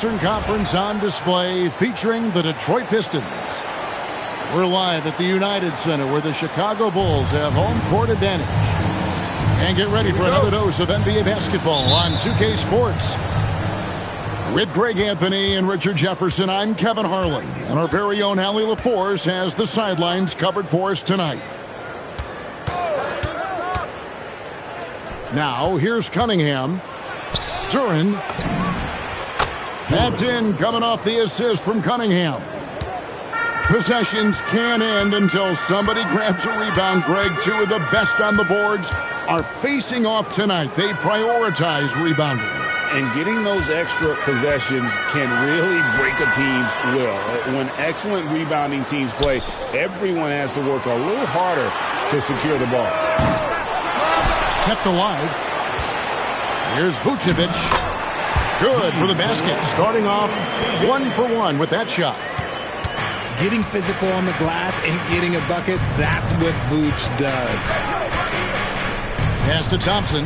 Western Conference on display featuring the Detroit Pistons. We're live at the United Center where the Chicago Bulls have home court advantage. And get ready for another dose of NBA basketball on 2K Sports. With Greg Anthony and Richard Jefferson, I'm Kevin Harlan. And our very own Allie LaForce has the sidelines covered for us tonight. Now, here's Cunningham. Duren. That's in, coming off the assist from Cunningham. Possessions can't end until somebody grabs a rebound. Greg, two of the best on the boards are facing off tonight. They prioritize rebounding. And getting those extra possessions can really break a team's will. When excellent rebounding teams play, everyone has to work a little harder to secure the ball. Kept alive. Here's Vucevic. Good for the basket. Starting off 1 for 1 with that shot. Getting physical on the glass and getting a bucket, that's what Vooch does. Pass to Thompson.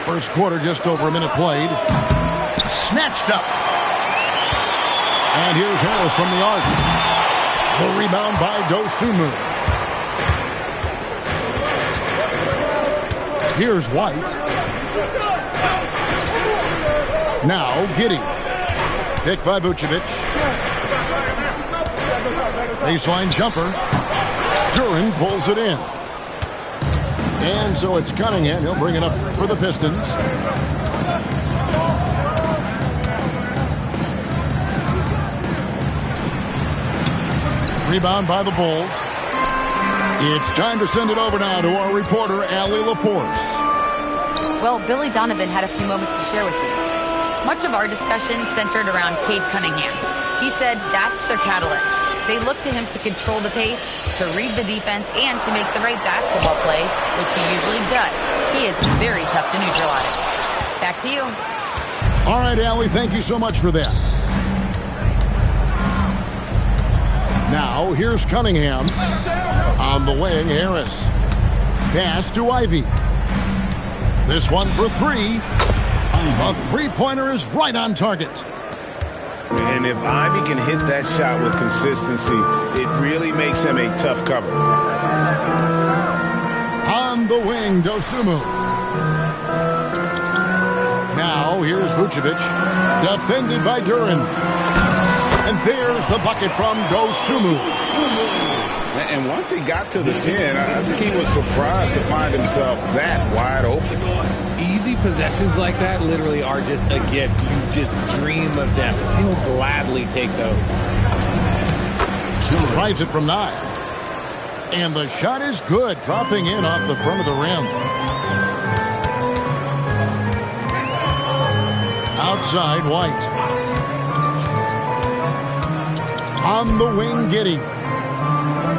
First quarter, just over a minute played. Snatched up. And here's Harris from the arc. The rebound by Dosunmu. Here's White. Now Giddey. Picked by Vucevic. Baseline jumper. Duren pulls it in. And so it's Cunningham. He'll bring it up for the Pistons. Rebound by the Bulls. It's time to send it over now to our reporter, Allie LaForce. Well, Billy Donovan had a few moments to share with me. Much of our discussion centered around Cade Cunningham. He said that's their catalyst. They look to him to control the pace, to read the defense, and to make the right basketball play, which he usually does. He is very tough to neutralize. Back to you. All right, Allie, thank you so much for that. Now, here's Cunningham. On the wing, Harris. Pass to Ivey. This one for three. A three-pointer is right on target. And if Ivey can hit that shot with consistency, it really makes him a tough cover. On the wing, Dosunmu. Now, here's Vucevic. Defended by Duren. And there's the bucket from Dosunmu. And once he got to the 10, I think he was surprised to find himself that wide open. Easy possessions like that literally are just a gift. You just dream of them. He'll gladly take those. He drives it from 9. And the shot is good, dropping in off the front of the rim. Outside, White. On the wing, Giddey.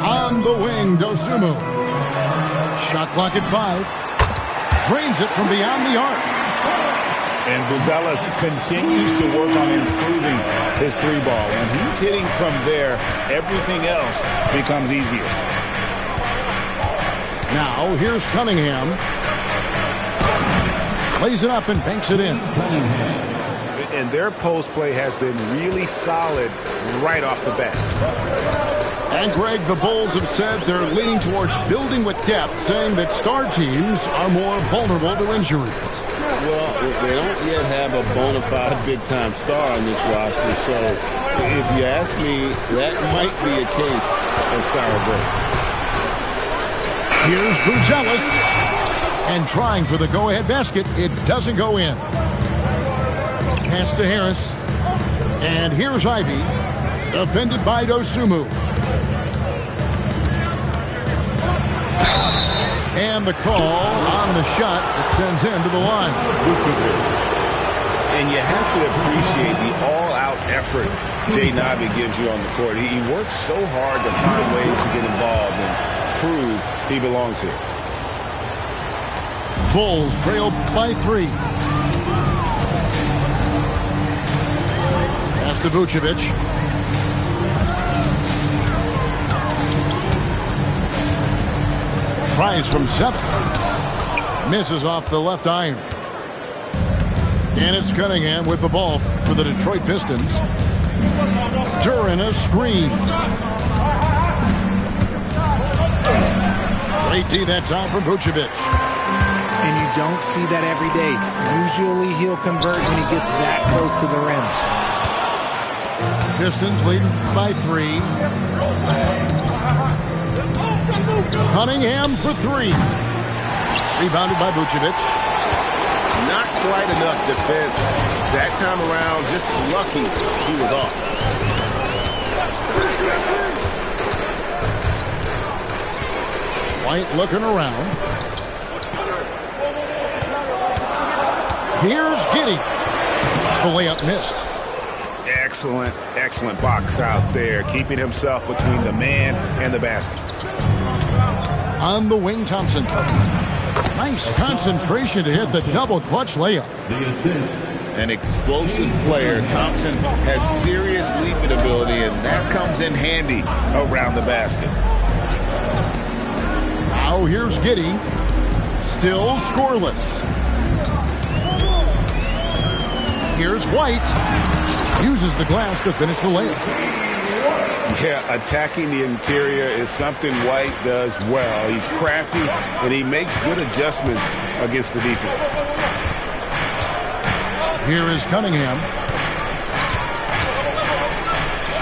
On the wing, Dosunmu. Shot clock at 5. Drains it from beyond the arc. And Buzelis continues to work on improving his three ball. And he's hitting from there. Everything else becomes easier. Now, here's Cunningham. Plays it up and banks it in. And their post play has been really solid right off the bat. And Greg, the Bulls have said they're leaning towards building with depth, saying that star teams are more vulnerable to injuries. Well, they don't yet have a bona fide big-time star on this roster, so if you ask me, that might be a case of sour grapes. Here's Buzelis. And trying for the go-ahead basket, it doesn't go in. Pass to Harris. And here's Ivey. Defended by Dosunmu. And the call on the shot that sends him to the line. And you have to appreciate the all-out effort Jaden Ivey gives you on the court. He works so hard to find ways to get involved and prove he belongs here. Bulls trail by 3. Pass to Vucevic. Tries from 7. Misses off the left iron. And it's Cunningham with the ball for the Detroit Pistons. Duran a screen. Great D that time from Vucevic. And you don't see that every day. Usually he'll convert when he gets that close to the rim. Pistons leading by 3. Cunningham for 3. Rebounded by Vucevic. Not quite enough defense. That time around, just lucky he was off. White looking around. Here's Giddey. The layup missed. Excellent box out there, keeping himself between the man and the basket. On the wing, Thompson. Nice concentration to hit the double clutch layup. An explosive player. Thompson has serious leaping ability, and that comes in handy around the basket. Now here's Giddey. Still scoreless. Here's White. Uses the glass to finish the layup. Yeah, attacking the interior is something White does well. He's crafty, and he makes good adjustments against the defense. Here is Cunningham.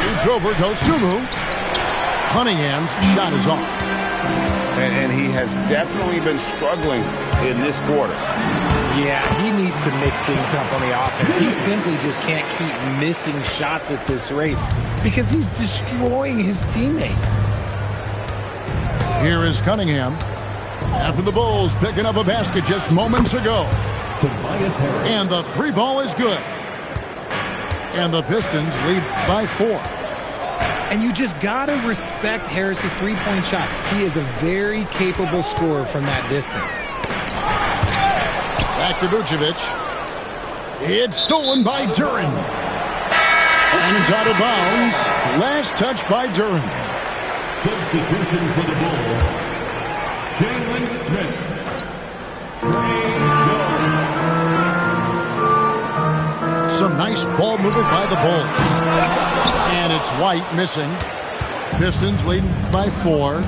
Shoots over Dosunmu. Cunningham's shot is off. And he has definitely been struggling in this quarter. Yeah, he needs to mix things up on the offense. He simply just can't keep missing shots at this rate because he's destroying his teammates. Here is Cunningham. After the Bulls picking up a basket just moments ago. And the 3 ball is good. And the Pistons lead by 4. And you just got to respect Harris's three-point shot. He is a very capable scorer from that distance. Back to Vucevic. It's stolen by Duran. And it's out of bounds. Last touch by Duran. Substitution for the Bulls. Jalen Smith. Trey Young. Some nice ball movement by the Bulls. And it's White missing. Pistons leading by 4.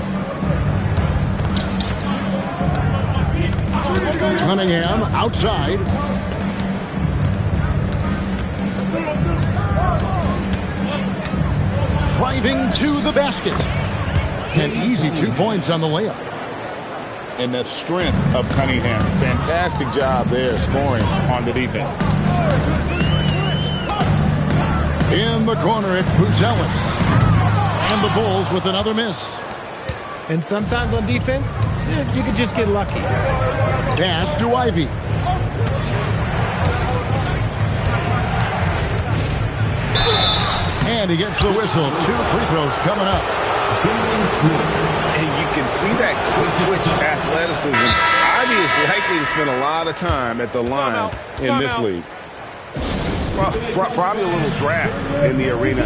Cunningham outside. Driving to the basket. An easy 2 points on the layup. And the strength of Cunningham. Fantastic job there scoring on the defense. In the corner, it's Buzelis. And the Bulls with another miss. And sometimes on defense, you can just get lucky. Pass to Ivy. And he gets the whistle. 2 free throws coming up. And you can see that quick twitch athleticism. Ivy is likely to spend a lot of time at the line in this league. Well, probably a little draft in the arena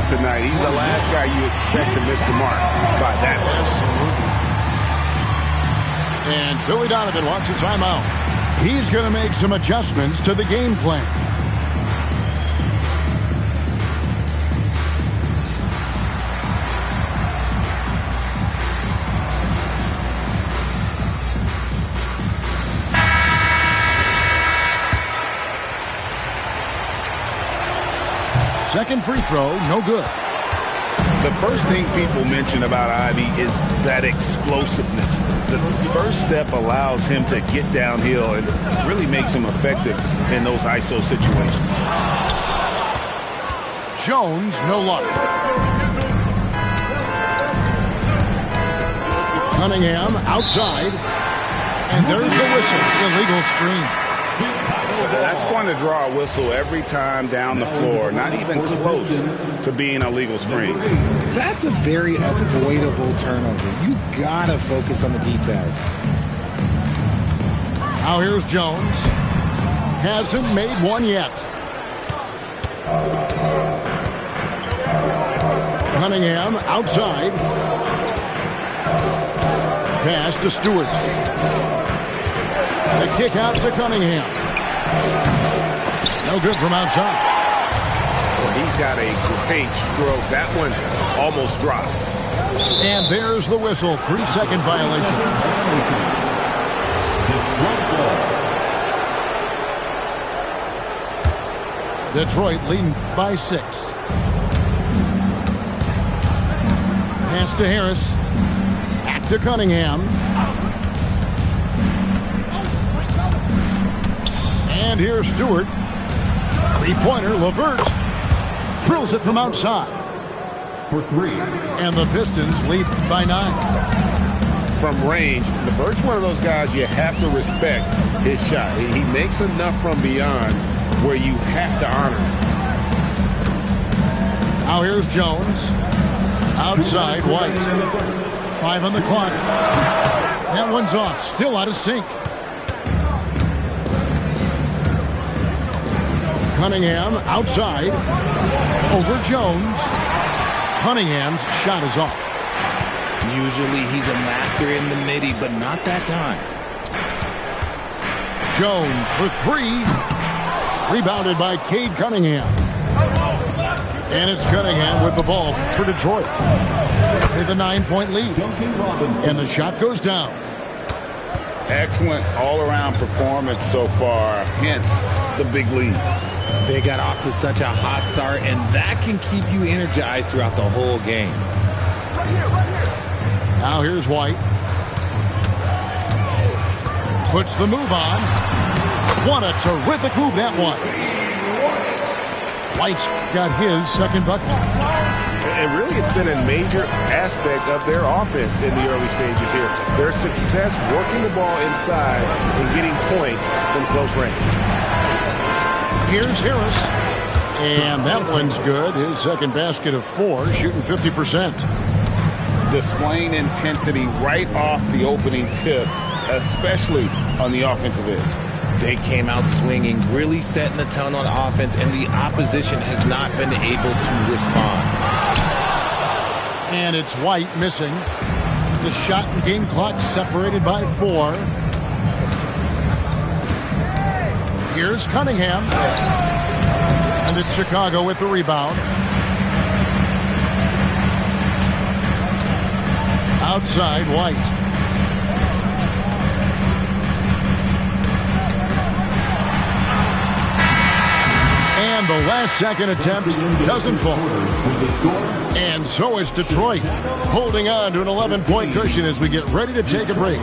tonight. He's the last guy you expect to miss the mark by that much. And Billy Donovan wants a timeout. He's going to make some adjustments to the game plan. Second free throw, no good. The first thing people mention about Ivy is that explosiveness. The first step allows him to get downhill and really makes him effective in those ISO situations. Jones, no luck. Cunningham outside. And there's the whistle. Illegal screen. That's going to draw a whistle every time down the floor. Not even close to being a legal screen. That's a very avoidable turnover. You gotta focus on the details. Now here's Jones. Hasn't made one yet. Cunningham outside. Pass to Stewart. The kick out to Cunningham. No good from outside. Well, he's got a great stroke. That one almost dropped. And there's the whistle. 3-second violation. Detroit leading by 6. Pass to Harris. Back to Cunningham. And here's Stewart. Three-pointer, LeVert. Drills it from outside. For 3. And the Pistons lead by 9. From range, LeVert's one of those guys you have to respect his shot. He makes enough from beyond where you have to honor him. Now here's Jones. Outside, White. 5 on the clock. That one's off. Still out of sync. Cunningham outside. Over Jones. Cunningham's shot is off. Usually he's a master in the midi, but not that time. Jones for 3. Rebounded by Cade Cunningham. And it's Cunningham with the ball for Detroit. With a 9-point lead. And the shot goes down. Excellent all-around performance so far, hence the big lead. They got off to such a hot start, and that can keep you energized throughout the whole game. Now here's White. Puts the move on. What a terrific move that was. White's got his second bucket. And really, it's been a major aspect of their offense in the early stages here. Their success working the ball inside and getting points from close range. Here's Harris. And that one's good. His second basket of 4, shooting 50%. Displaying intensity right off the opening tip, especially on the offensive end. They came out swinging, really setting the tone on offense, and the opposition has not been able to respond. And it's White missing. The shot and game clock separated by 4. Here's Cunningham. And it's Chicago with the rebound. Outside, White. And the last second attempt doesn't fall. And so is Detroit, holding on to an 11-point cushion as we get ready to take a break.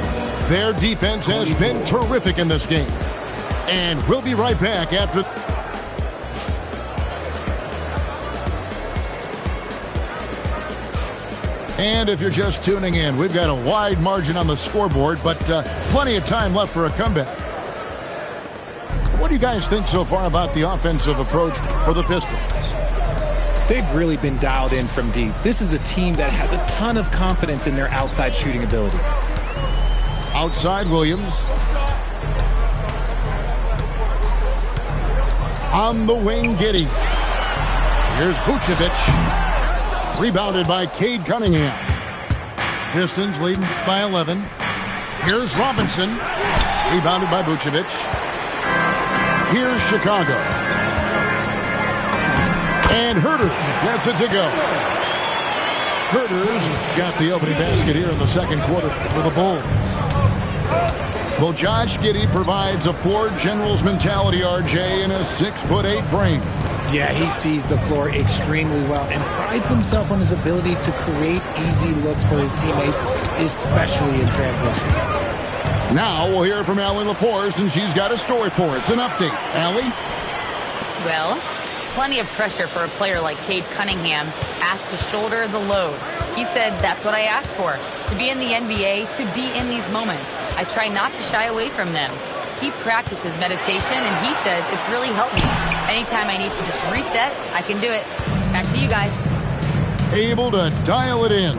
Their defense has been terrific in this game. And we'll be right back after... And if you're just tuning in, we've got a wide margin on the scoreboard, but plenty of time left for a comeback. What do you guys think so far about the offensive approach for the Pistons? They've really been dialed in from deep. This is a team that has a ton of confidence in their outside shooting ability. Outside, Williams. On the wing, Giddey. Here's Vucevic. Rebounded by Cade Cunningham. Pistons leading by 11. Here's Robinson. Rebounded by Vucevic. Here's Chicago. And Herter gets it to go. Herter's got the opening basket here in the second quarter for the Bulls. Well, Josh Giddey provides a Ford Generals mentality, RJ, in a 6'8" frame. Yeah, he sees the floor extremely well and prides himself on his ability to create easy looks for his teammates, especially in transition. Now we'll hear from Allie LaForce, and she's got a story for us. An update. Allie? Well, plenty of pressure for a player like Cade Cunningham, asked to shoulder the load. He said, that's what I asked for, to be in the NBA, to be in these moments. I try not to shy away from them. He practices meditation, and he says it's really helped me. Anytime I need to just reset, I can do it. Back to you guys. Able to dial it in.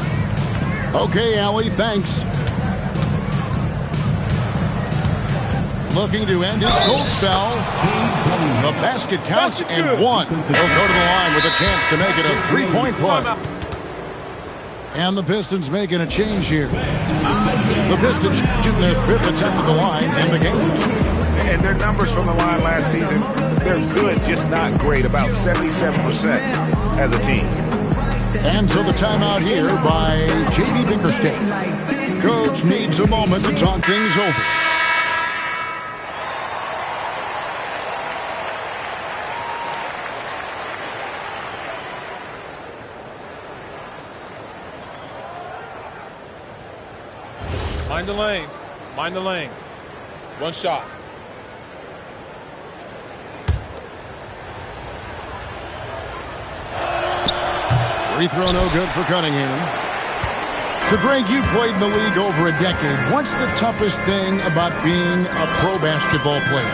Okay, Allie, thanks. Looking to end his cold spell. The basket counts and 1. He'll go to the line with a chance to make it a 3-point play. And the Pistons making a change here. The Pistons shooting their 5th attempt at the line in the game. And their numbers from the line last season They're good, just not great. About 77% as a team. And so the timeout here by J.B. Bickerstaff. Coach needs a moment to talk things over. Mind the lanes. Mind the lanes. One shot. Free throw no good for Cunningham. So, Greg, you played in the league over a decade. What's the toughest thing about being a pro basketball player?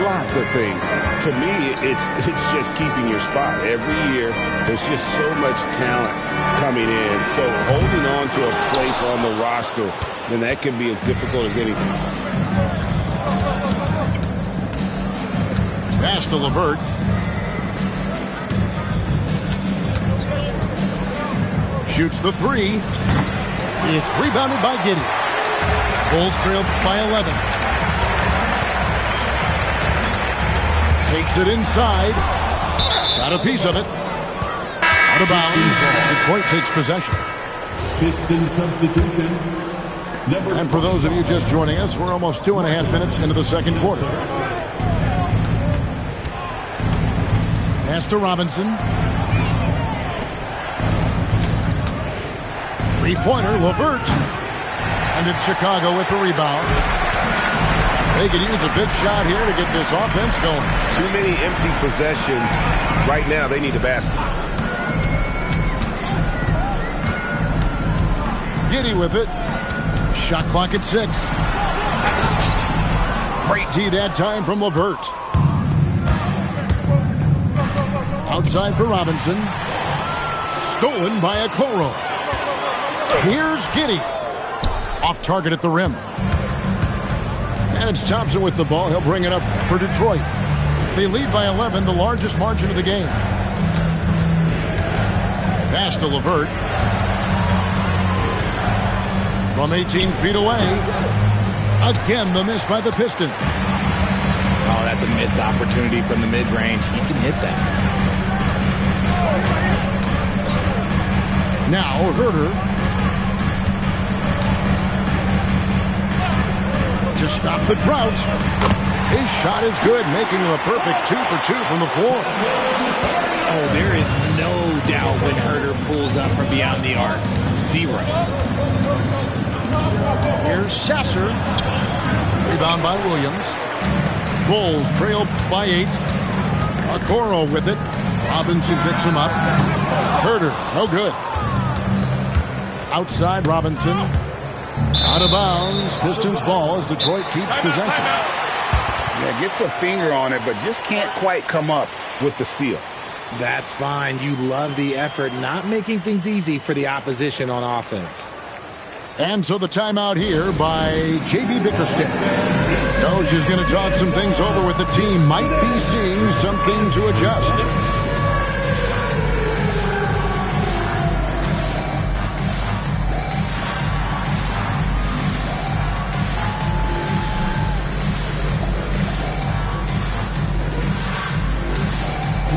Lots of things. To me, it's just keeping your spot. Every year, there's just so much talent coming in. So holding on to a place on the roster, then that can be as difficult as anything. Pass to LeVert. Shoots the three. It's rebounded by Giddey. Bulls trail by 11. Takes it inside. Got a piece of it. Out of bounds. Detroit takes possession. Piston substitution. And for those of you just joining us, we're almost 2.5 minutes into the second quarter. Pass to Robinson. Three-pointer, LeVert. And it's Chicago with the rebound. They could use a big shot here to get this offense going. Too many empty possessions. Right now, they need a basket. Giddey with it. Shot clock at 6. Great D that time from LeVert. Outside for Robinson. Stolen by Okoro. Here's Giddey. Off target at the rim. And it's Thompson with the ball. He'll bring it up for Detroit. They lead by 11, the largest margin of the game. Pass to LeVert. From 18 feet away. Again, the miss by the Pistons. Oh, that's a missed opportunity from the mid-range. He can hit that. Now, Herter. To stop the drought. His shot is good, making him a perfect 2 for 2 from the floor. Oh, there is no doubt when Herter pulls up from beyond the arc. 0. Here's Sasser. Rebound by Williams. Bulls trail by 8. Okoro with it. Robinson picks him up. Herter, no good. Outside Robinson. Out of bounds. Pistons ball as Detroit keeps possession. Yeah, gets a finger on it, but just can't quite come up with the steal. That's fine. You love the effort, not making things easy for the opposition on offense. And so the timeout here by J.B. Bickerstaff. Coach is going to talk some things over with the team. Might be seeing something to adjust.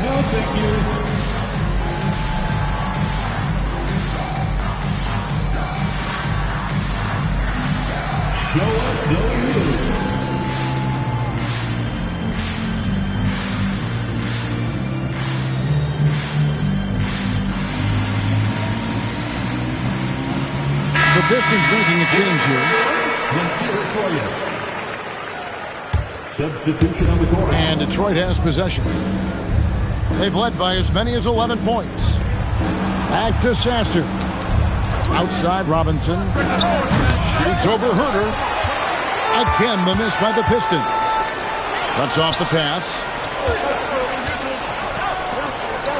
No, thank you. Show us the move. The Pistons making a change here. Let's hear it for you. Substitution on the court. And Detroit has possession. They've led by as many as 11 points. Back to Sasser. Outside Robinson. Shoots over Herter. Again, the miss by the Pistons. Cuts off the pass.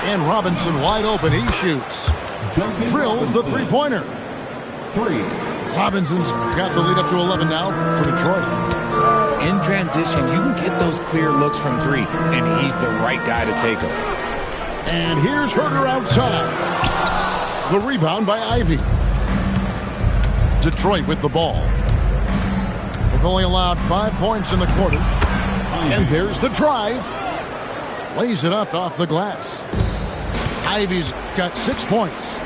And Robinson wide open. He shoots. Drills the three-pointer. 3. Robinson's got the lead up to 11 now for Detroit. In transition, you can get those clear looks from 3, and he's the right guy to take them. And here's Herter outside. The rebound by Ivy. Detroit with the ball. They've only allowed 5 points in the quarter. And there's the drive. lays it up off the glass. Ivy's got 6 points.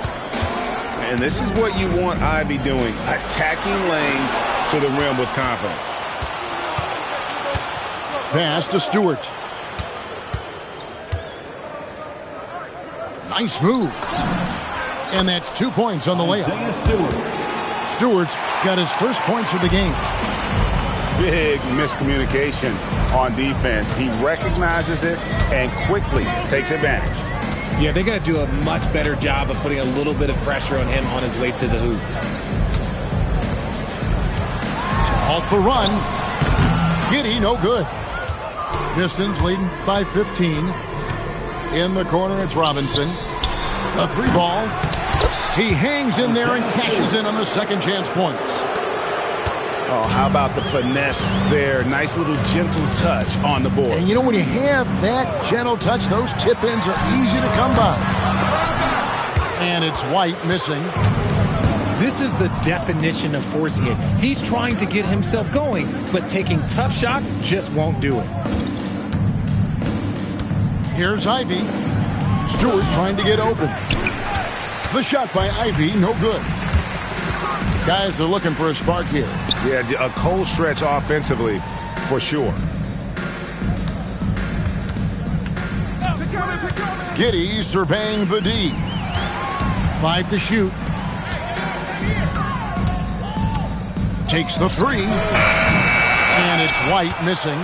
And this is what you want Ivy doing, attacking lanes to the rim with confidence. Pass to Stewart. Nice move. And that's 2 points on the layup. Stewart's got his first points of the game. Big miscommunication on defense. He recognizes it and quickly takes advantage. Yeah, they got to do a much better job of putting a little bit of pressure on him on his way to the hoop. Off the run. Giddey, no good. Pistons leading by 15. In the corner, it's Robinson. A 3-ball. He hangs in there and cashes in on the second chance points. Oh, how about the finesse there? Nice little gentle touch on the board. And you know, when you have that gentle touch, those tip-ins are easy to come by. And it's White missing. This is the definition of forcing it. He's trying to get himself going, but taking tough shots just won't do it. Here's Ivy. Stewart trying to get open. The shot by Ivy, no good. Guys are looking for a spark here. Yeah, a cold stretch offensively for sure. Giddey surveying the D. 5 to shoot. Takes the 3. And it's White missing.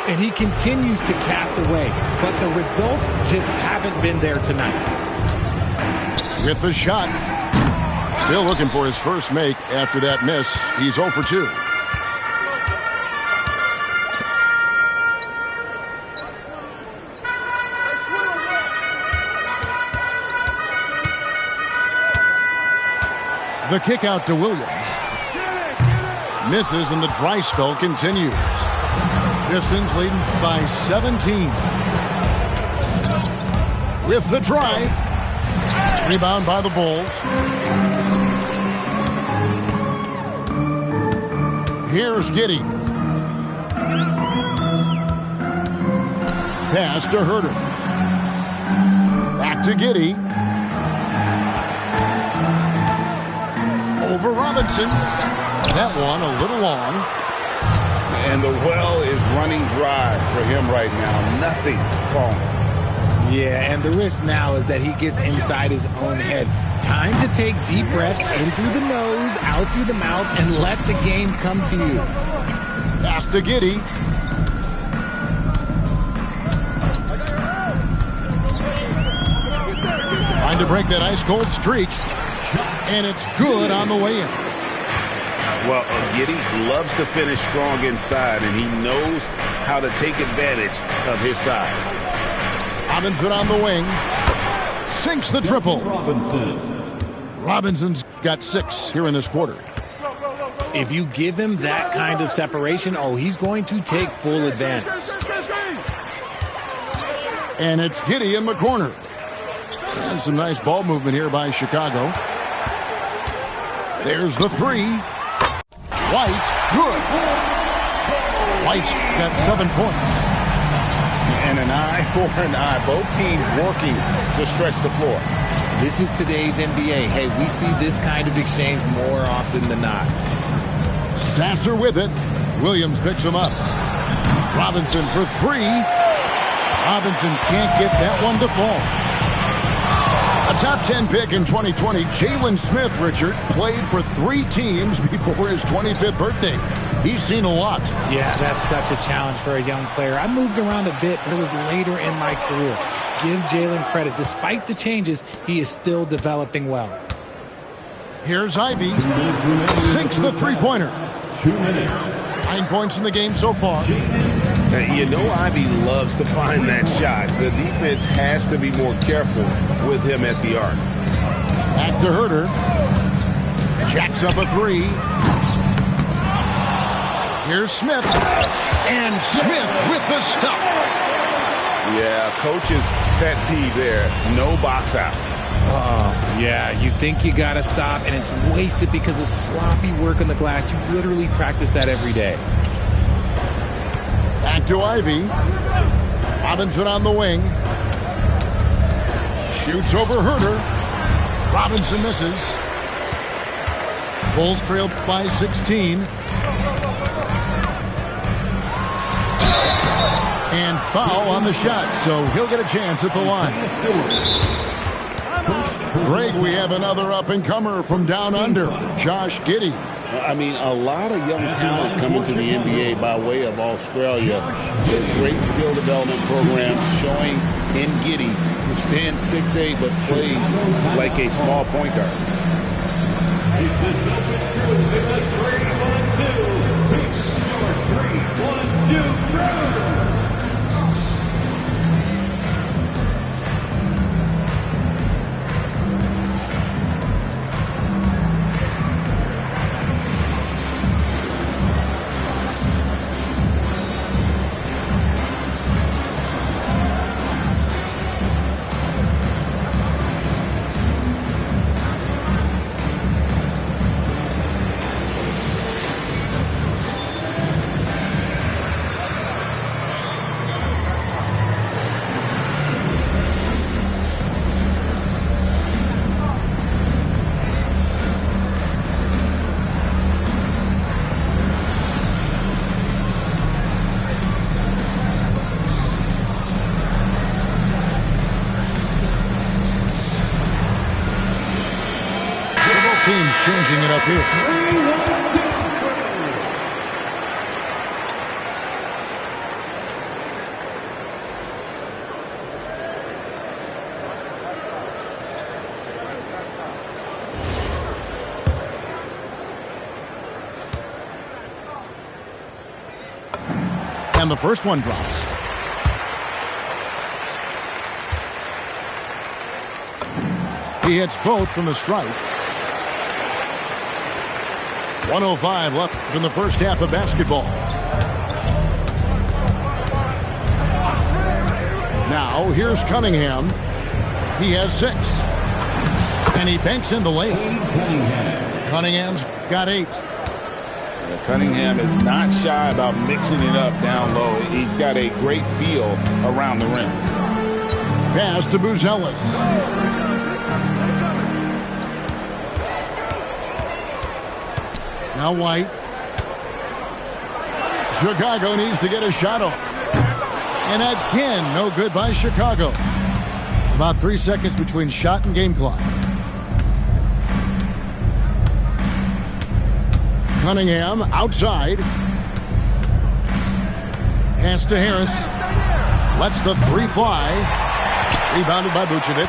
And he continues to cast away, but the results just haven't been there tonight. With the shot. Still looking for his first make after that miss. He's 0 for 2. The kick out to Williams. Misses and the dry spell continues. Pistons leading by 17. With the drive. Rebound by the Bulls. Here's Giddey. Pass to Herter. Back to Giddey. Over Robinson. That one a little long. And the well is running dry for him right now. Nothing falling. Yeah, and the risk now is that he gets inside his own head. Time to take deep breaths in through the nose, out through the mouth, and let the game come to you. Pass to Giddey. Trying to break that ice-cold streak. And it's good on the way in. Well, Giddey loves to finish strong inside, and he knows how to take advantage of his size. Robinson on the wing. Sinks the triple. Robinson's got 6 here in this quarter. If you give him that kind of separation, oh, he's going to take full advantage. And it's Giddey in the corner. And some nice ball movement here by Chicago. There's the 3. White, good. White's got 7 points. And an eye for an eye. Both teams working to stretch the floor. This is today's NBA. Hey, we see this kind of exchange more often than not. Sasser with it. Williams picks him up. Robinson for 3. Robinson can't get that one to fall. A top 10 pick in 2020, Jalen Smith, Richard, played for 3 teams before his 25th birthday. He's seen a lot. Yeah, that's such a challenge for a young player. I moved around a bit, but it was later in my career. Give Jalen credit. Despite the changes, he is still developing well. Here's Ivy. Sinks the three-pointer. 2 minutes. 9 points in the game so far. You know Ivy loves to find that shot. The defense has to be more careful with him at the arc. Back to Herter. Jacks up a 3. Here's Smith. And Smith with the stuff. Yeah, coach's pet peeve there. No box out. Yeah, you think you got to stop, and it's wasted because of sloppy work on the glass. You literally practice that every day. Back to Ivy. Robinson on the wing. Shoots over Herder. Robinson misses. Bulls trail by 16. And foul on the shot, so he'll get a chance at the line. Greg, we have another up-and-comer from down under, Josh Giddey. I mean, a lot of young talent coming to the NBA by way of Australia. Great skill development programs showing in Giddey, who stands 6'8", but plays like a small point guard. Teams changing it up here. And the first one drops. He hits both from the stripe. 1:05 left in the first half of basketball. Now, here's Cunningham. He has 6. And he banks in the lane. Cunningham's got 8. Cunningham is not shy about mixing it up down low. He's got a great feel around the rim. Pass to Buzelis. Now White. Chicago needs to get a shot off. And again, no good by Chicago. About 3 seconds between shot and game clock. Cunningham outside. Pass to Harris. Lets the 3 fly. Rebounded by Vucevic.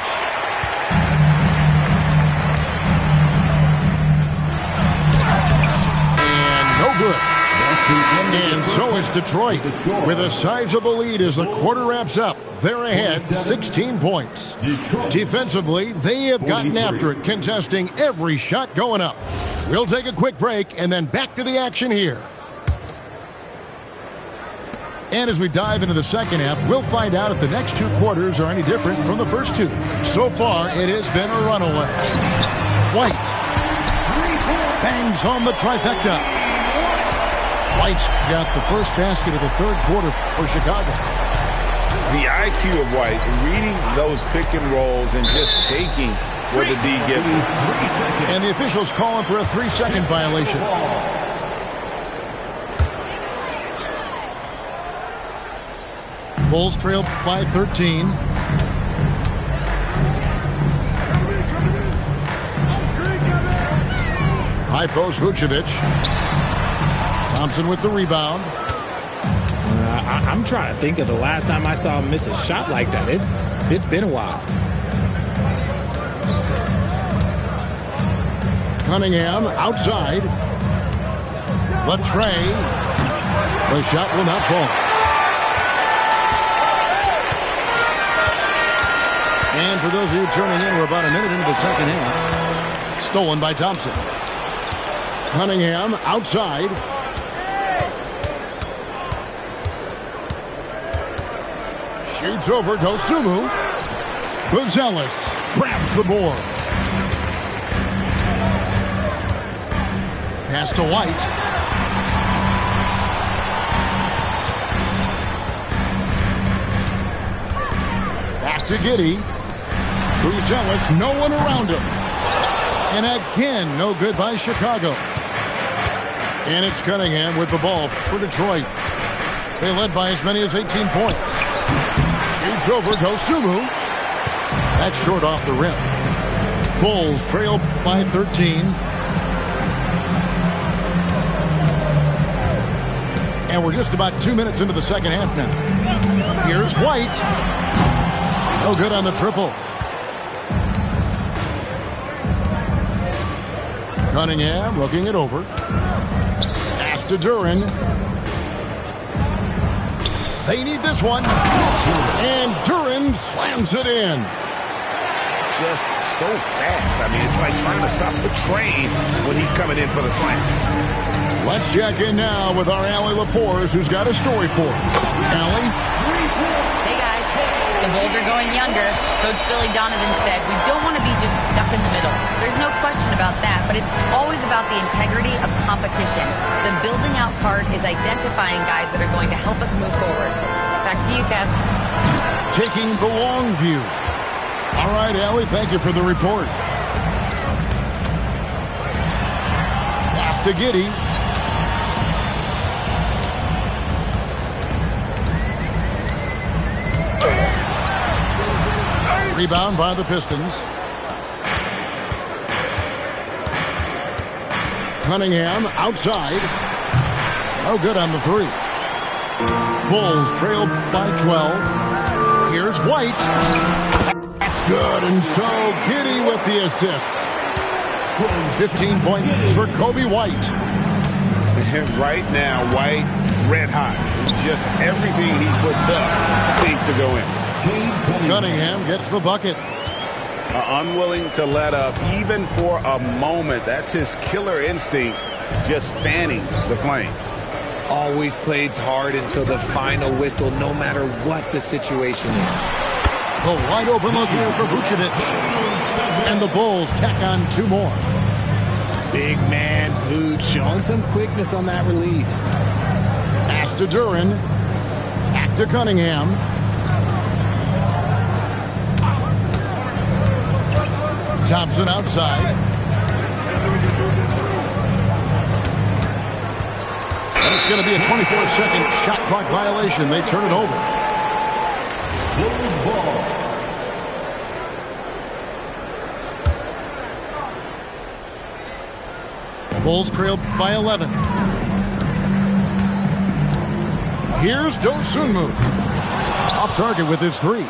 Good. And so is Detroit with a sizable lead as the quarter wraps up. They're ahead 16 points. Defensively, they have gotten after it, contesting every shot going up. We'll take a quick break and then back to the action here. And as we dive into the second half, we'll find out if the next 2 quarters are any different from the first 2. So far, it has been a runaway. White bangs home the trifecta. White's got the first basket of the third quarter for Chicago. The IQ of White in reading those pick and rolls and just taking what the D gives him. And the officials calling for a 3-second violation. Bulls trail by 13. High post Vucevic. Thompson with the rebound. I'm trying to think of the last time I saw him miss a shot like that. It's been a while. Cunningham outside. Latrey. The shot will not fall. And for those of you turning in, we're about a minute into the second half. Stolen by Thompson. Cunningham outside. Shoots over Dosunmu. Buzelis grabs the board. Pass to White. Back to Giddey. Buzelis, no one around him. And again, no good by Chicago. And it's Cunningham with the ball for Detroit. They led by as many as 18 points. Shoots over Dosunmu. That's short off the rim. Bulls trail by 13. And we're just about 2 minutes into the second half now. Here's White. No good on the triple. Cunningham looking it over. Pass to Duren. They need this one. And Duren slams it in. Just so fast. I mean, it's like trying to stop the train when he's coming in for the slam. Let's check in now with our Allie LaForce, who's got a story for us. Allie? Hey, guys. The Bulls are going younger. Coach Billy Donovan said, we don't want to be just stuck in the middle. There's no question about that, but it's always about the integrity of competition. The building out part is identifying guys that are going to help us move forward. Back to you, Kev. Taking the long view. All right, Allie, thank you for the report. Pass to Giddey. Rebound by the Pistons. Cunningham outside. No good on the three. Bulls trail by 12. Here's White. That's good. And so Giddey with the assist. 15 points for Kobe White. And right now, White red hot. Just everything he puts up seems to go in. Cunningham gets the bucket. Unwilling to let up even for a moment. That's his killer instinct, just fanning the flames. Always plays hard until the final whistle, no matter what the situation is. The wide open look here for Vucevic. And the Bulls tack on two more. Big man Vooch showing some quickness on that release. Pass to Duren. Back to Cunningham. Thompson outside. And it's going to be a 24-second shot clock violation. They turn it over. Bulls trail by 11. Here's Dosunmu. Off target with his three.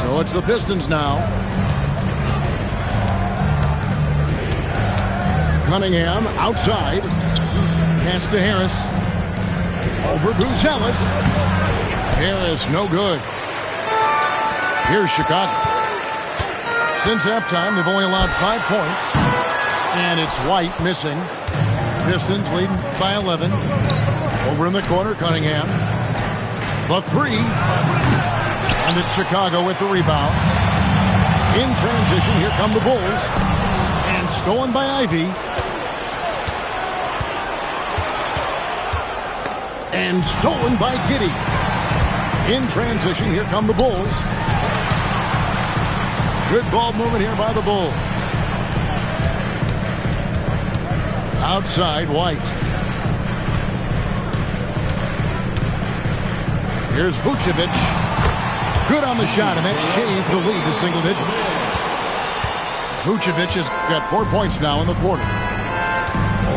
So it's the Pistons now. Cunningham outside. Pass to Harris. Over Buzelis. Harris no good. Here's Chicago. Since halftime, they've only allowed 5 points. And it's White missing. Pistons leading by 11. Over in the corner, Cunningham. The three. And it's Chicago with the rebound. In transition, here come the Bulls. And stolen by Ivy. And stolen by Giddey. In transition, here come the Bulls. Good ball movement here by the Bulls. Outside, White. Here's Vucevic. Good on the shot, and that shaves the lead to single digits. Vucevic has got 4 points now in the quarter.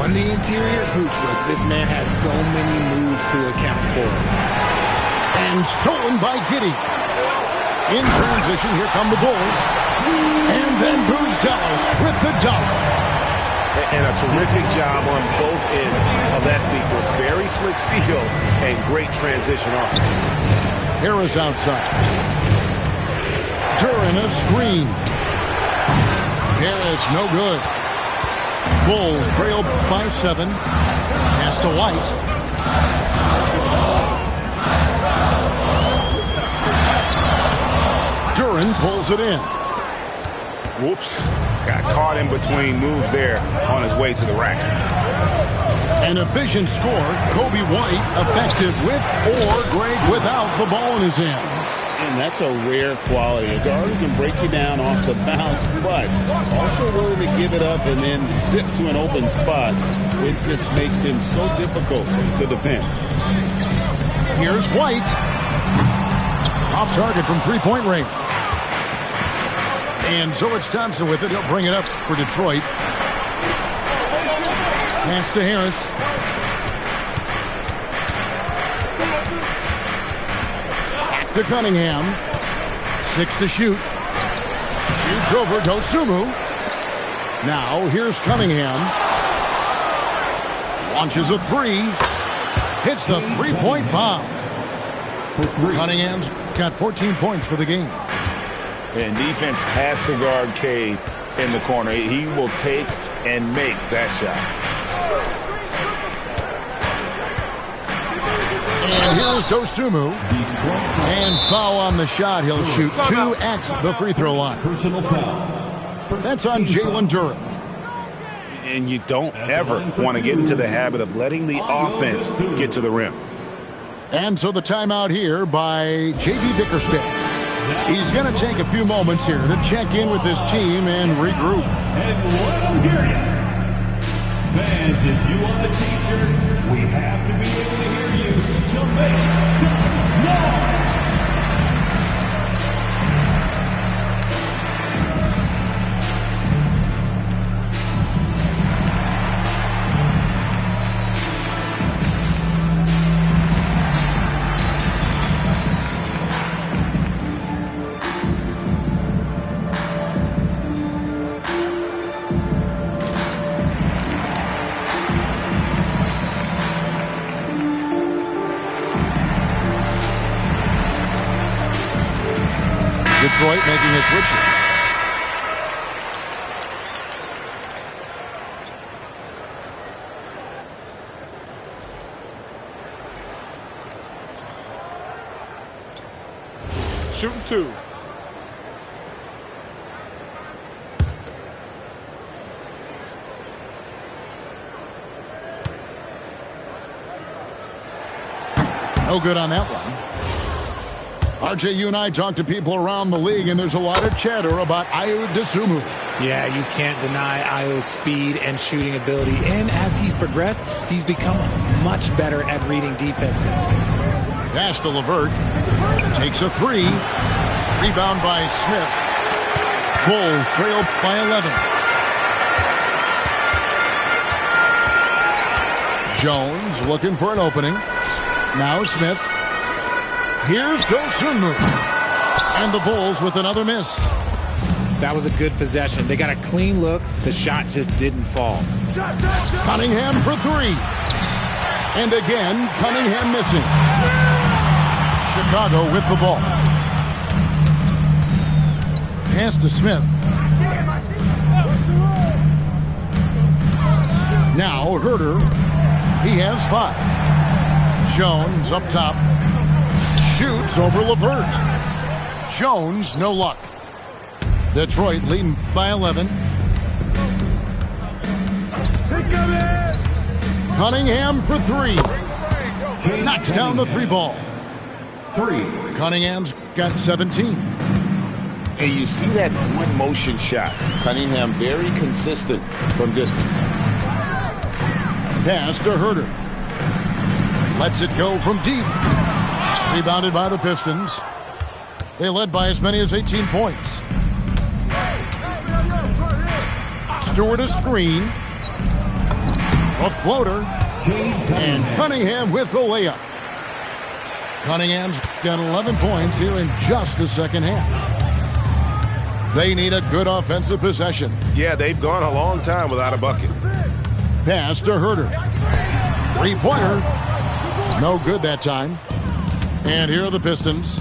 On the interior, Vooch, look, this man has so many moves to account for. And stolen by Giddey. In transition, here come the Bulls. And then Buzelis with the dunk. And a terrific job on both ends of that sequence. Very slick steal and great transition offense. Harris outside. Duren a screen. Harris no good. Bulls trail by 7. Pass to White. Duren pulls it in. Whoops. Got caught in between moves there on his way to the rack. An efficient score. Kobe White effective with or Greg without the ball in his hands. And that's a rare quality. A guard who can break you down off the bounce, but also willing to give it up and then zip to an open spot. It just makes him so difficult to defend. Here's White. Off target from three-point range. And so it's Thompson with it. He'll bring it up for Detroit. Pass to Harris. Back to Cunningham. 6 to shoot. Shoots over Dosunmu. Now here's Cunningham. Launches a three. Hits the three-point bomb. Cunningham's got 14 points for the game. And defense has to guard Cade in the corner. He will take and make that shot. And here's Dosunmu. And foul on the shot. He'll shoot 2 at the free throw line. Personal foul. That's on Jalen Duren. And you don't ever want to get into the habit of letting the offense get to the rim. And so the timeout here by J.B. Bickerstaff. He's going to take a few moments here to check in with his team and regroup. And let them hear you. Fans, if you want a t-shirt, we have to be able to hear you. So make some noise. Detroit making a switch here. Shooting 2. No good on that one. RJ, you and I talk to people around the league, and there's a lot of chatter about Ayo Dosunmu. Yeah, you can't deny Ayo's speed and shooting ability. And as he's progressed, he's become much better at reading defenses. Pass to LeVert. Takes a three. Rebound by Smith. Bulls trail by 11. Jones looking for an opening. Now Smith. Here's Dosunmu. And the Bulls with another miss. That was a good possession. They got a clean look. The shot just didn't fall. Cunningham for three. And again, Cunningham missing. Chicago with the ball. Pass to Smith. Now Herter. He has 5. Jones up top. Shoots over LeVert. Jones, no luck. Detroit leading by 11. Cunningham for 3. Knocks down the 3 ball. 3. Cunningham's got 17. And you see that one motion shot. Cunningham very consistent from distance. Pass to Herter. Lets it go from deep. Rebounded by the Pistons. They led by as many as 18 points. Stewart a screen. A floater. And Cunningham with the layup. Cunningham's got 11 points here in just the second half. They need a good offensive possession. Yeah, they've gone a long time without a bucket. Pass to Herter. Three-pointer. No good that time. And here are the Pistons.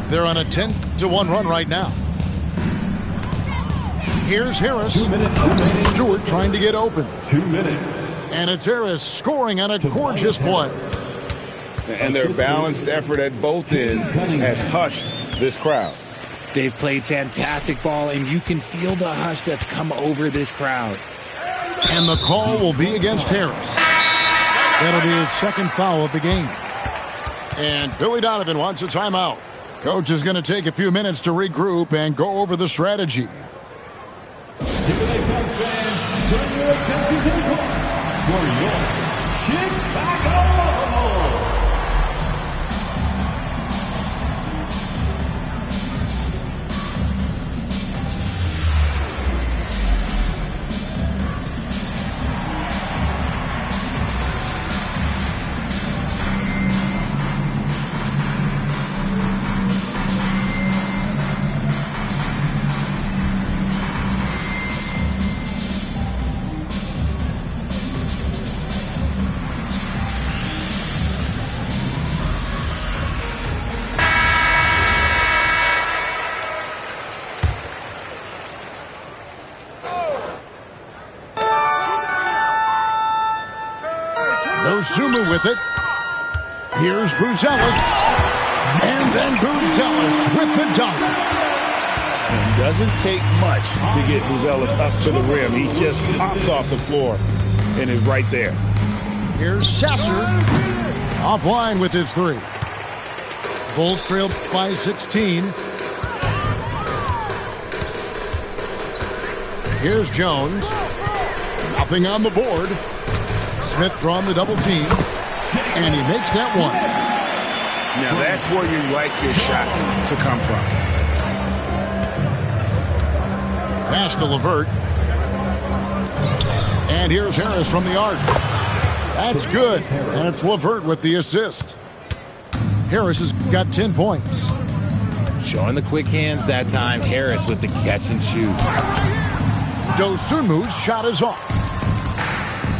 They're on a 10-1 run right now. Here's Harris. 2 minutes. Stewart trying to get open. 2 minutes. And it's Harris scoring on a gorgeous play. And their balanced effort at both ends has hushed this crowd. They've played fantastic ball, and you can feel the hush that's come over this crowd. And the call will be against Harris. That'll be his second foul of the game. And Billy Donovan wants a timeout. Coach is going to take a few minutes to regroup and go over the strategy. Turn your attention to the court for your Chicago. Dosunmu with it. Here's Buzelis. And then Buzelis with the dunk. It doesn't take much to get Buzelis up to the rim. He just pops off the floor and is right there. Here's Sasser. Offline with his three. Bulls trailed by 16. Here's Jones. Nothing on the board. Smith drawn the double team, and he makes that one. Now that's where you like your shots to come from. Pass to LeVert. And here's Harris from the arc. That's good, and it's LeVert with the assist. Harris has got 10 points. Showing the quick hands that time. Harris with the catch and shoot. Dosunmu's shot is off.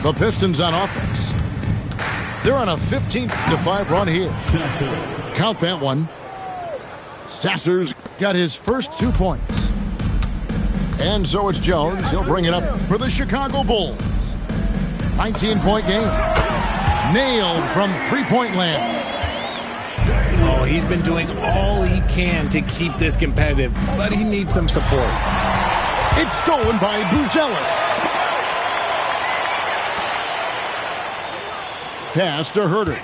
The Pistons on offense. They're on a 15-5 run here. Count that one. Sasser's got his first 2 points. And so it's Jones. He'll bring it up for the Chicago Bulls. 19-point game. Nailed from three-point land. Oh, he's been doing all he can to keep this competitive, but he needs some support. It's stolen by Buzelis. Pass to Herter.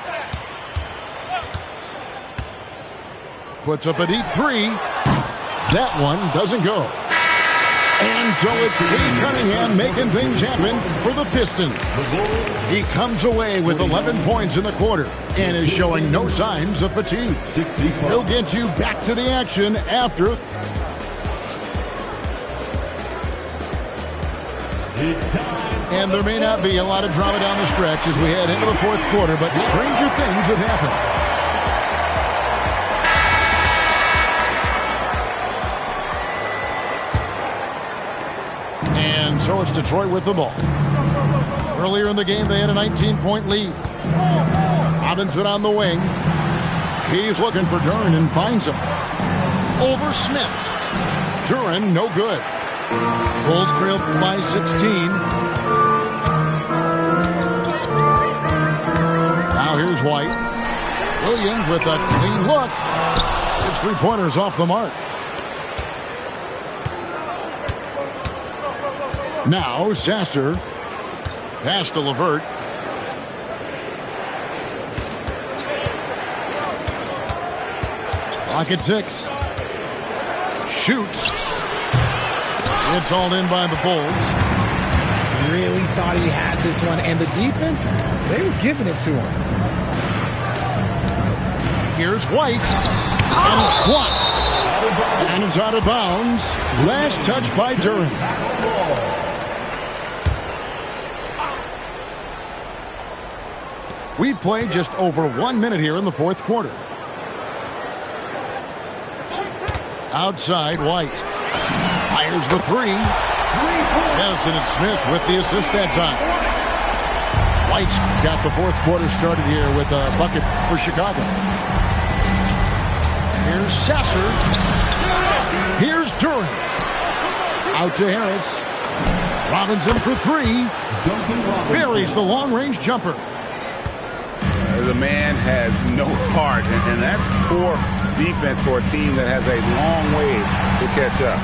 Puts up a deep three. That one doesn't go. And so it's Cade Cunningham making things happen for the Pistons. He comes away with 11 points in the quarter and is showing no signs of fatigue. He'll get you back to the action after. And there may not be a lot of drama down the stretch as we head into the fourth quarter, but stranger things have happened. And so it's Detroit with the ball. Earlier in the game, they had a 19-point lead. Robinson on the wing. He's looking for Duren and finds him. Over Smith. Duren, no good. Bulls trailed by 16. Now here's White. Williams with a clean look. His three-pointers off the mark. Now Sasser. Pass to LeVert. Clock at 6. Shoots. It's all in by the Bulls. Really thought he had this one, and the defense, they were giving it to him. Here's White. And it's blocked. And it's out of bounds. Last touch by Duren. We've played just over 1 minute here in the fourth quarter. Outside, White. Fires the three. Yes, and it's Smith with the assist that time. White's got the fourth quarter started here with a bucket for Chicago. Here's Sasser. Here's Duren. Out to Harris. Robinson for three. Buries the long-range jumper. The man has no heart, and that's poor defense for a team that has a long way to catch up.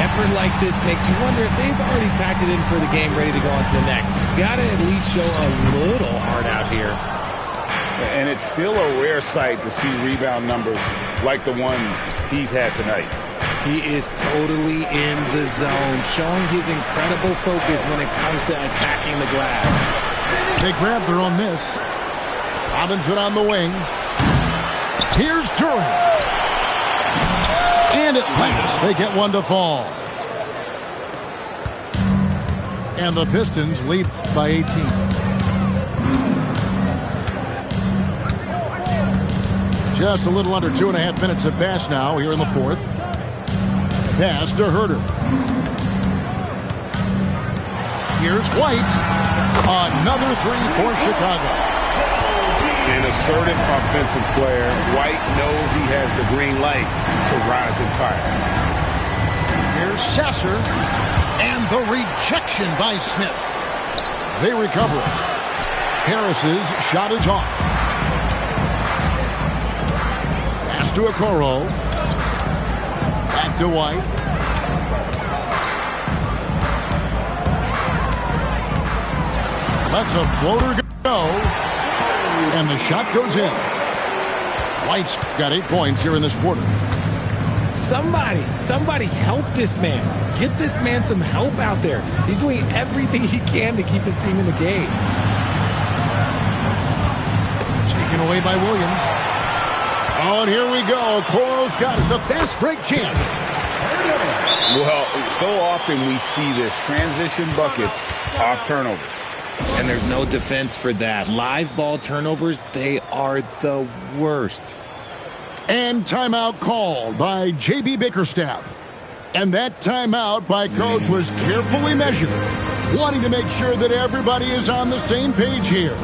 Effort like this makes you wonder if they've already packed it in for the game, ready to go on to the next. Got to at least show a little heart out here. And it's still a rare sight to see rebound numbers like the ones he's had tonight. He is totally in the zone, showing his incredible focus when it comes to attacking the glass. They grab their own miss. Robinson on the wing. Here's Durant. And at last, they get one to fall. And the Pistons lead by 18. Just a little under 2.5 minutes have passed now here in the fourth. Pass to Herter. Here's White. Another three for Chicago. An assertive offensive player. White knows he has the green light to rise and fire. Here's Sasser. And the rejection by Smith. They recover it. Harris's shot is off. Pass to Okoro. Back to White. Lets a floater go. And the shot goes in. White's got 8 points here in this quarter. Somebody help this man. Get this man some help out there. He's doing everything he can to keep his team in the game. Taken away by Williams. Oh, and here we go. Okoro's got it. The fast break chance. Well, so often we see this. Transition buckets off turnovers. And there's no defense for that. Live ball turnovers, they are the worst. And timeout called by J.B. Bickerstaff. And that timeout by Coach was carefully measured, wanting to make sure that everybody is on the same page here.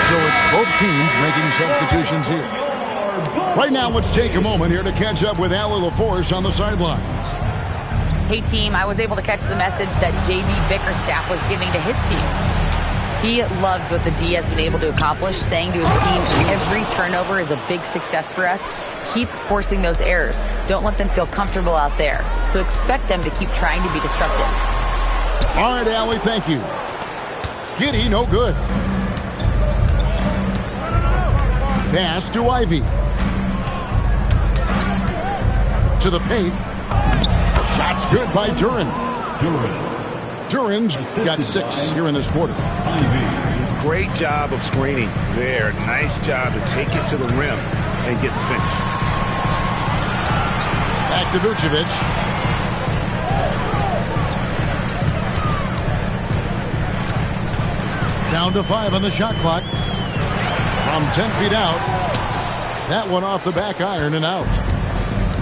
So it's both teams making substitutions here. Right now, let's take a moment here to catch up with Allie LaForce on the sidelines. Hey, team, I was able to catch the message that J.B. Bickerstaff was giving to his team. He loves what the D has been able to accomplish, saying to his team, every turnover is a big success for us. Keep forcing those errors. Don't let them feel comfortable out there. So expect them to keep trying to be disruptive. All right, Allie, thank you. Giddey, no good. Pass to Ivy. To the paint. Shot's good by Duren. Duren's got 6 here in this quarter. Great job of screening there. Nice job to take it to the rim and get the finish. Back to Vucevic. Down to 5 on the shot clock. From 10 feet out. That one off the back iron and out.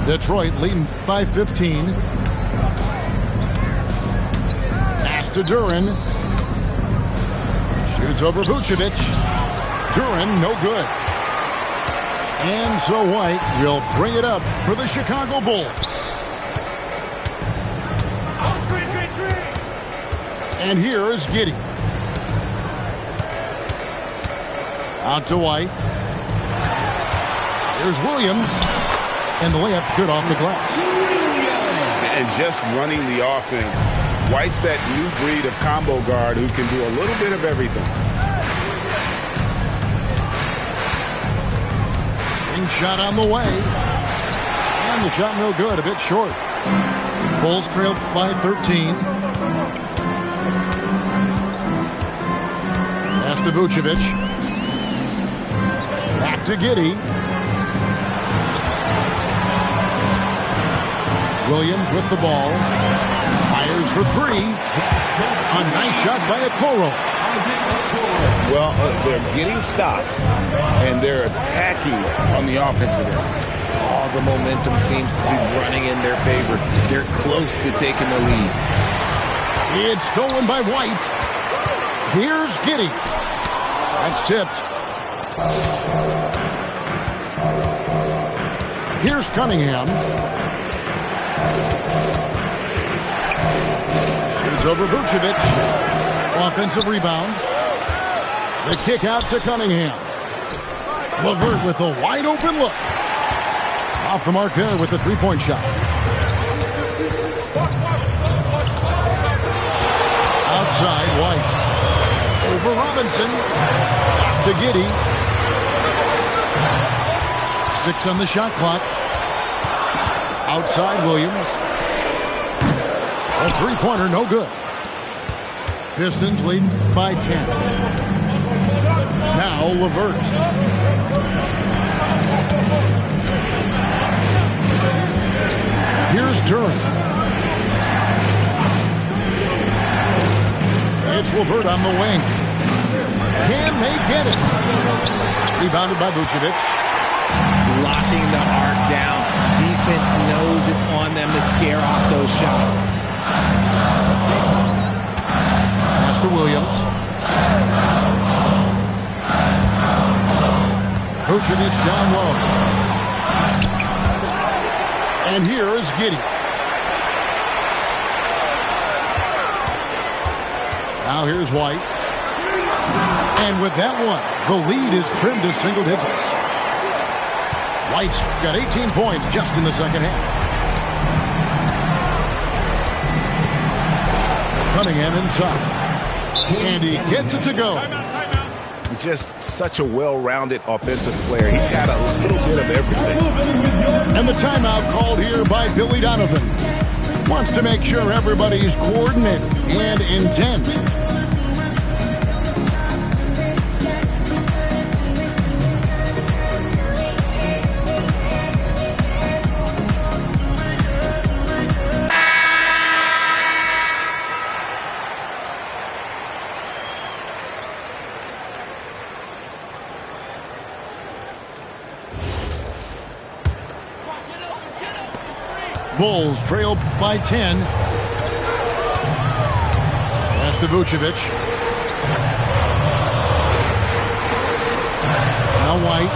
Detroit leading by 15. Pass to Duren. Shoots over Vucevic. Duren, no good. And so White will bring it up for the Chicago Bulls. And here is Giddey. Out to White. Here's Williams. And the layup's good off the glass. And just running the offense. White's that new breed of combo guard who can do a little bit of everything. Ring shot on the way. And the shot no good, a bit short. Bulls trail by 13. Pass to Vucevic. Back to Giddey. Williams with the ball. Fires for 3. A nice shot by Okoro. Well, they're getting stops, and they're attacking on the offensive end. All the momentum seems to be running in their favor. They're close to taking the lead. It's stolen by White. Here's Giddey. That's tipped. Here's Cunningham. Shoots over Vucevic. Offensive rebound. The kick out to Cunningham. LeVert with a wide open look. Off the mark there with the three-point shot. Outside, White. Over Robinson. Pass to Giddey. 6 on the shot clock. Outside, Williams. A three-pointer, no good. Pistons lead by 10. Now LeVert. Here's Duren. It's LeVert on the wing. Can they get it? Rebounded by Vucevic. Locking the arc down. Defense knows it's on them to scare off those shots. Pass to Williams. Vucevic down low. And here is Giddey. Now here's White. And with that one, the lead is trimmed to single digits. White's got 18 points just in the second half. Cunningham inside. And he gets it to go. Just such a well-rounded offensive player. He's got a little bit of everything. And the timeout called here by Billy Donovan. Wants to make sure everybody's coordinated and intent. Bulls trail by 10. Pass to Vucevic. Now White.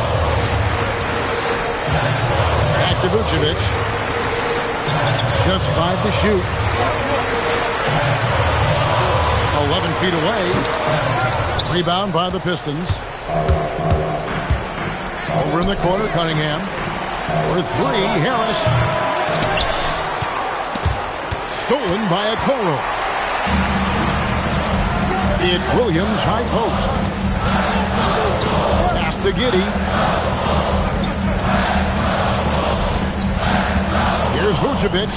Back to Vucevic. Just 5 to shoot. 11 feet away. Rebound by the Pistons. Over in the corner, Cunningham. For 3, Harris. Stolen by Okoro. It's Williams, high post. Pass to Giddey. Here's Vucevic.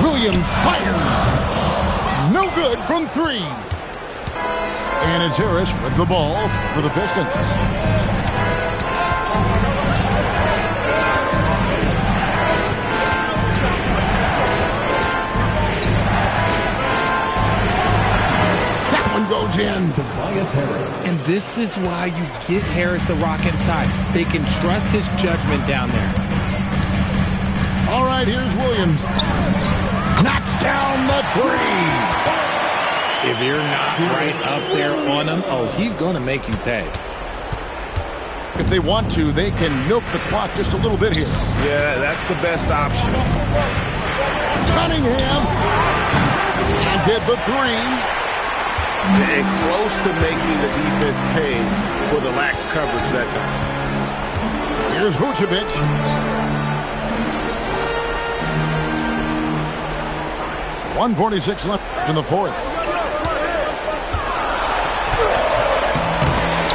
Williams fires. No good from 3. And it's Harris with the ball for the Pistons. Goes in. And this is why you get Harris the rock inside. They can trust his judgment down there. All right, here's Williams. Knocks down the 3. If you're not right up there on him, oh, he's going to make you pay. If they want to, they can milk the clock just a little bit here. Yeah, that's the best option. Cunningham. And get the 3. And close to making the defense pay for the lax coverage that time. Here's Vucevic. .146 left in the fourth.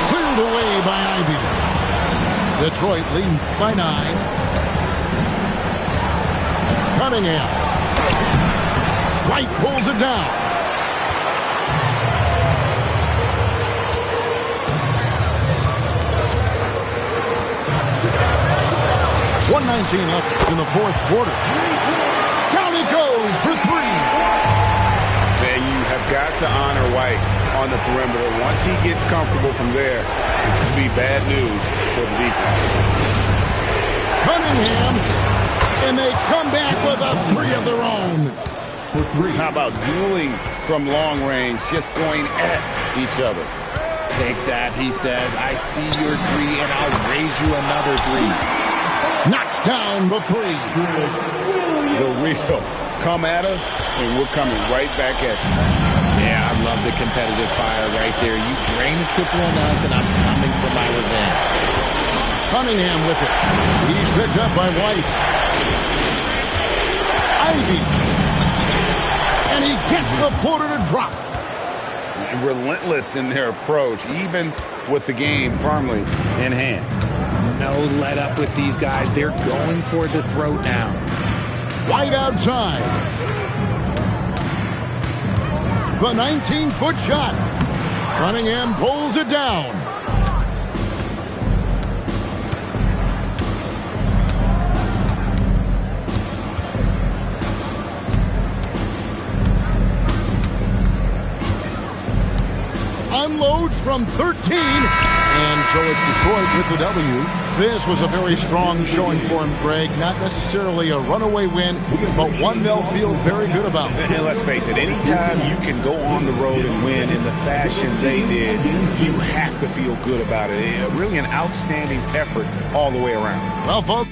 Cleared away by Ivy. Detroit leading by 9. Cunningham. White pulls it down. 1:19 left in the fourth quarter. Down he goes for 3. And you have got to honor White on the perimeter. Once he gets comfortable from there, it's going to be bad news for the defense. Cunningham, and they come back with a 3 of their own. How about dueling from long range, just going at each other? Take that, he says. I see your 3, and I'll raise you another 3. Knocks down the 3. The real. Come at us, and we're coming right back at you. Yeah, I love the competitive fire right there. You drain a triple on us, and I'm coming for my revenge. Cunningham with it. He's picked up by White. Ivy. And he gets the footer to drop. Relentless in their approach, even with the game firmly in hand. No let up with these guys. They're going for the throat now. White outside. The 19-foot shot. Cunningham pulls it down. Unloads from 13. And so it's Detroit with the W. This was a very strong showing for him, Greg. Not necessarily a runaway win, but one they'll feel very good about. And let's face it, anytime you can go on the road and win in the fashion they did, you have to feel good about it. Really an outstanding effort all the way around. Well, folks,